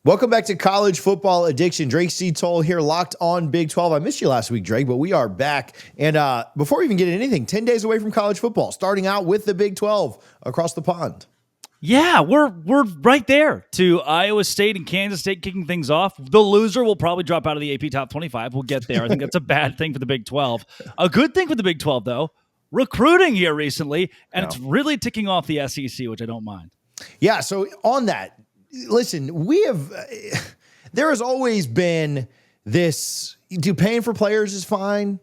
Welcome back to College Football Addiction. Drake C. Toll here, locked on Big 12. I missed you last week, Drake, but we are back. And before we even get into anything, 10 days away from college football, starting out with the Big 12 across the pond. Yeah, we're right there to Iowa State and Kansas State kicking things off. The loser will probably drop out of the AP Top 25. We'll get there. I think that's a bad thing for the Big 12. A good thing for the Big 12, though, recruiting here recently, and it's really ticking off the SEC, which I don't mind. Yeah, so on that, listen, there has always been this, paying for players is fine.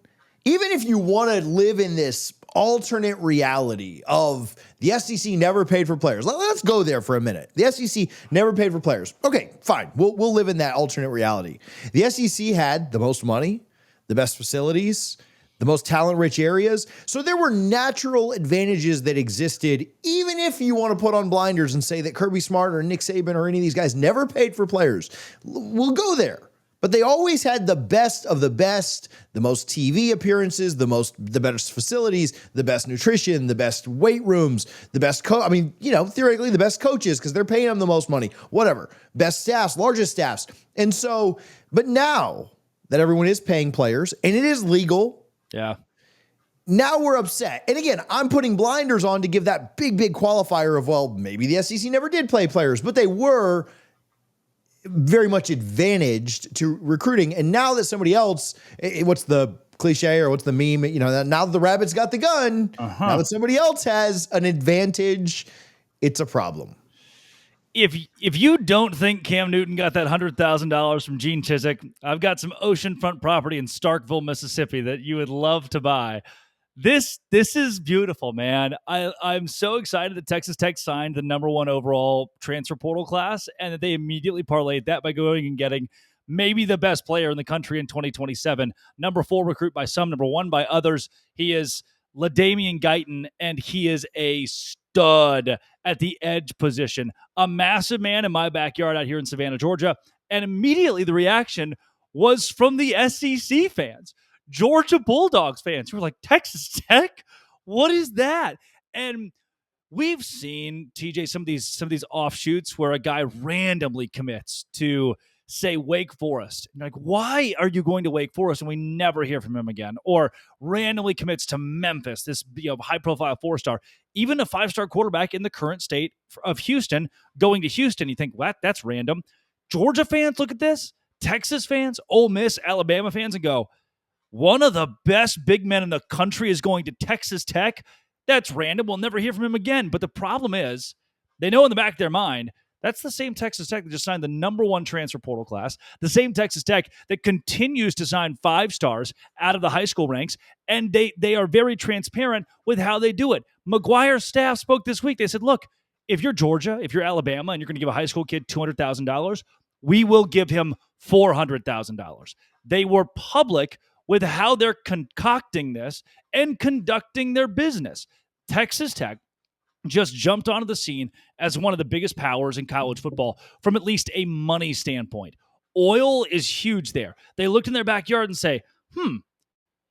Even if you want to live in this alternate reality of the SEC never paid for players. Let's go there for a minute. The SEC never paid for players. Okay, fine. We'll live in that alternate reality. The SEC had the most money, the best facilities, the most talent-rich areas. So there were natural advantages that existed, even if you want to put on blinders and say that Kirby Smart or Nick Saban or any of these guys never paid for players. We'll go there. But they always had the best of the best, the most TV appearances, the best facilities, the best nutrition, the best weight rooms, the best theoretically the best coaches because they're paying them the most money, whatever. Best staffs, largest staffs. And so, but now that everyone is paying players and it is legal, yeah. Now we're upset. And again, I'm putting blinders on to give that big qualifier of, well, maybe the SEC never did play players, but they were very much advantaged to recruiting. And now that somebody else, what's the cliche or what's the meme? Now that the rabbit's got the gun, now that somebody else has an advantage, it's a problem. If you don't think Cam Newton got that $100,000 from Gene Chizik, I've got some oceanfront property in Starkville, Mississippi that you would love to buy. This is beautiful, man. I'm so excited that Texas Tech signed the number 1 overall transfer portal class and that they immediately parlayed that by going and getting maybe the best player in the country in 2027. Number 4 recruit by some, number 1 by others. He is LaDainian Guyton, and he is a stud at the edge position. A massive man in my backyard out here in Savannah, Georgia. And immediately the reaction was from the SEC fans. Georgia Bulldogs fans who were like, Texas Tech? What is that? And we've seen, TJ, some of these offshoots where a guy randomly commits to, say, Wake Forest. And like, why are you going to Wake Forest and we never hear from him again? Or randomly commits to Memphis, this high-profile 4-star. Even a 5-star quarterback in the current state of Houston going to Houston. You think, what? That's random. Georgia fans look at this. Texas fans, Ole Miss, Alabama fans, and go, one of the best big men in the country is going to Texas Tech. That's random. We'll never hear from him again. But the problem is, they know in the back of their mind, that's the same Texas Tech that just signed the number 1 transfer portal class, the same Texas Tech that continues to sign 5-stars out of the high school ranks, and they are very transparent with how they do it. McGuire's staff spoke this week. They said, look, if you're Georgia, if you're Alabama, and you're going to give a high school kid $200,000, we will give him $400,000. They were public with how they're concocting this and conducting their business. Texas Tech just jumped onto the scene as one of the biggest powers in college football from at least a money standpoint. Oil is huge there. They looked in their backyard and say,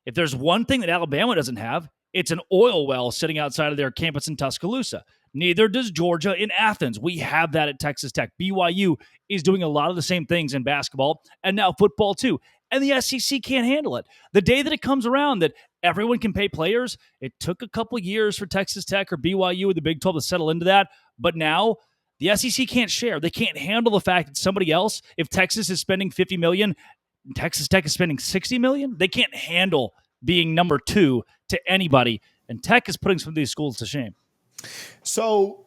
if there's one thing that Alabama doesn't have, it's an oil well sitting outside of their campus in Tuscaloosa. Neither does Georgia in Athens. We have that at Texas Tech. BYU is doing a lot of the same things in basketball and now football too. And the SEC can't handle it. The day that it comes around that everyone can pay players, it took a couple years for Texas Tech or BYU or the Big 12 to settle into that. But now the SEC can't share. They can't handle the fact that somebody else, if Texas is spending $50 million, Texas Tech is spending $60 million, they can't handle being number 2 to anybody. And Tech is putting some of these schools to shame. So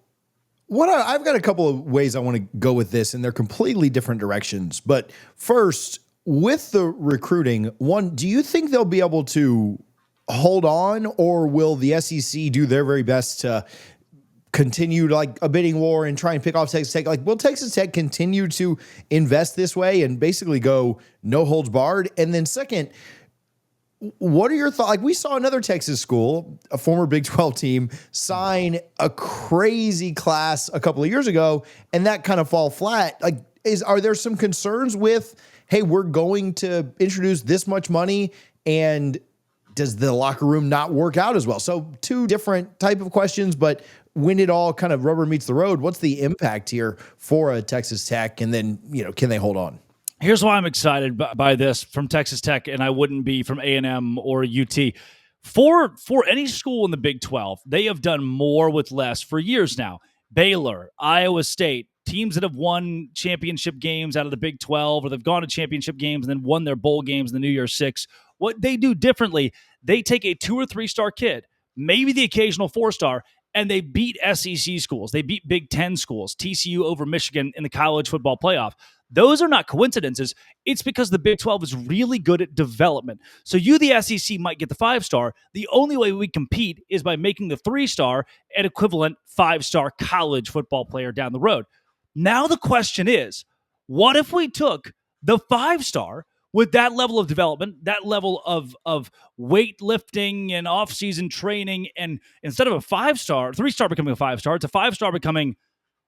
I've got a couple of ways I want to go with this, and they're completely different directions. But first, with the recruiting, one, do you think they'll be able to hold on, or will the SEC do their very best to continue like a bidding war and try and pick off Texas Tech? Like, will Texas Tech continue to invest this way and basically go no holds barred? And then second, what are your thoughts? Like, we saw another Texas school, a former Big 12 team, sign a crazy class a couple of years ago, and that kind of fall flat. Like, are there some concerns with, hey, we're going to introduce this much money and does the locker room not work out as well? So two different type of questions, but when it all kind of rubber meets the road, what's the impact here for a Texas Tech? And then, can they hold on? Here's why I'm excited by this from Texas Tech, and I wouldn't be from A&M or UT. For any school in the Big 12, they have done more with less for years now. Baylor, Iowa State, teams that have won championship games out of the Big 12, or they've gone to championship games and then won their bowl games in the New Year's Six. What they do differently, they take a 2 or 3 star kid, maybe the occasional 4-star, and they beat SEC schools. They beat Big Ten schools, TCU over Michigan in the college football playoff. Those are not coincidences. It's because the Big 12 is really good at development. So you, the SEC, might get the 5-star. The only way we compete is by making the 3-star an equivalent 5-star college football player down the road. Now the question is, what if we took the 5-star with that level of development, that level of weightlifting and off-season training, and instead of a 5-star, 3-star becoming a 5-star, it's a 5-star becoming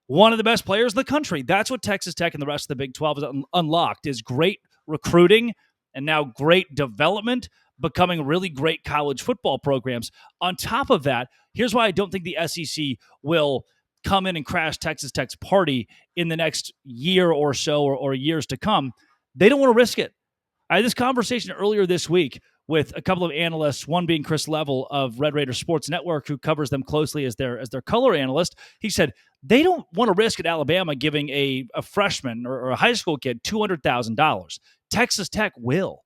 one of the best players in the country. That's what Texas Tech and the rest of the Big 12 has unlocked, is great recruiting and now great development, becoming really great college football programs. On top of that, here's why I don't think the SEC will come in and crash Texas Tech's party in the next year or so, or years to come. They don't want to risk it. I had this conversation earlier this week with a couple of analysts, one being Chris Level of Red Raider Sports Network, who covers them closely as their color analyst. He said they don't want to risk at Alabama giving a freshman or a high school kid $200,000. Texas Tech will.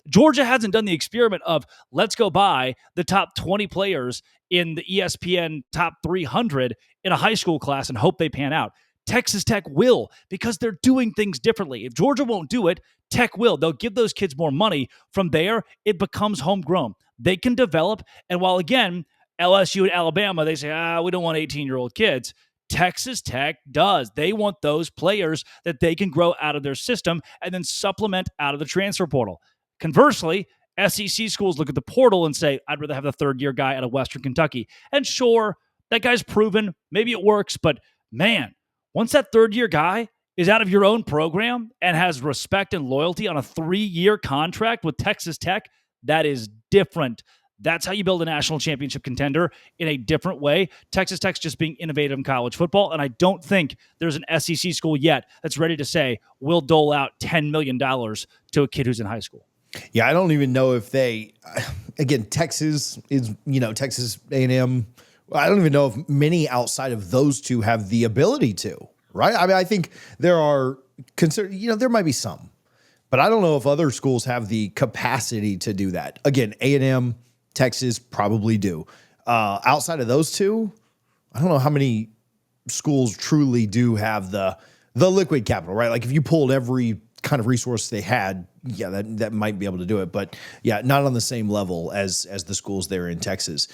Georgia hasn't done the experiment of let's go buy the top 20 players in the ESPN top 300 in a high school class and hope they pan out. Texas Tech will, because they're doing things differently. If Georgia won't do it, Tech will. They'll give those kids more money. From there, it becomes homegrown. They can develop. And while, again, LSU and Alabama, they say, we don't want 18-year-old kids. Texas Tech does. They want those players that they can grow out of their system and then supplement out of the transfer portal. Conversely, SEC schools look at the portal and say, I'd rather have the third-year guy out of Western Kentucky. And sure, that guy's proven. Maybe it works. But, man, once that third-year guy is out of your own program and has respect and loyalty on a 3-year contract with Texas Tech, that is different. That's how you build a national championship contender in a different way. Texas Tech's just being innovative in college football, and I don't think there's an SEC school yet that's ready to say, we'll dole out $10 million to a kid who's in high school. Yeah, I don't even know if they, again, Texas is, Texas A&M. I don't even know if many outside of those two have the ability to, right? I mean, I think there are, there might be some, but I don't know if other schools have the capacity to do that. Again, A&M, Texas probably do. Outside of those two, I don't know how many schools truly do have the liquid capital, right? Like if you pulled every kind of resource they had, yeah, that might be able to do it. But yeah, not on the same level as the schools there in Texas.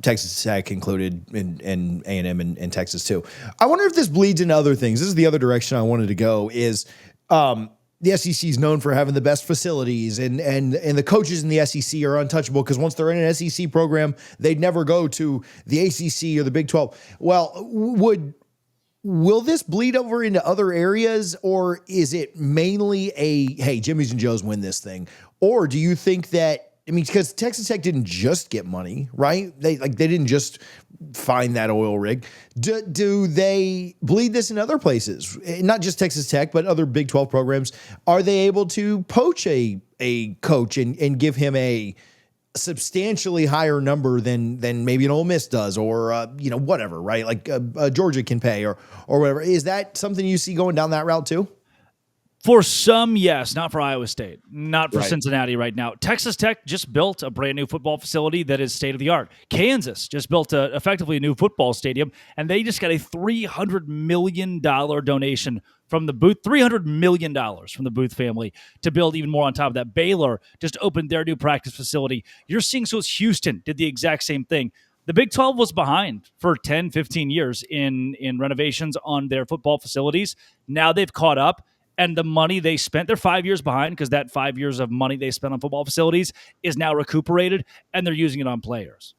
Texas Tech included in A&M and Texas too. I wonder if this bleeds into other things. This is the other direction I wanted to go is the SEC is known for having the best facilities and the coaches in the SEC are untouchable because once they're in an SEC program, they'd never go to the ACC or the Big 12. Well, will this bleed over into other areas, or is it mainly hey, Jimmy's and Joe's win this thing? Or do you think that, because Texas Tech didn't just get money, right? They didn't just find that oil rig. Do they bleed this in other places? Not just Texas Tech, but other Big 12 programs. Are they able to poach a coach and give him a substantially higher number than maybe an Ole Miss does, or whatever, right? Like Georgia can pay or whatever. Is that something you see going down that route too? For some, yes. Not for Iowa State. Not for Right. Cincinnati right now. Texas Tech just built a brand new football facility that is state-of-the-art. Kansas just built effectively a new football stadium, and they just got a $300 million donation from the Booth, $300 million from the Booth family to build even more on top of that. Baylor just opened their new practice facility. You're seeing, so Houston did the exact same thing. The Big 12 was behind for 10, 15 years in renovations on their football facilities. Now they've caught up. And the money they spent, they're 5 years behind because that 5 years of money they spent on football facilities is now recuperated, and they're using it on players.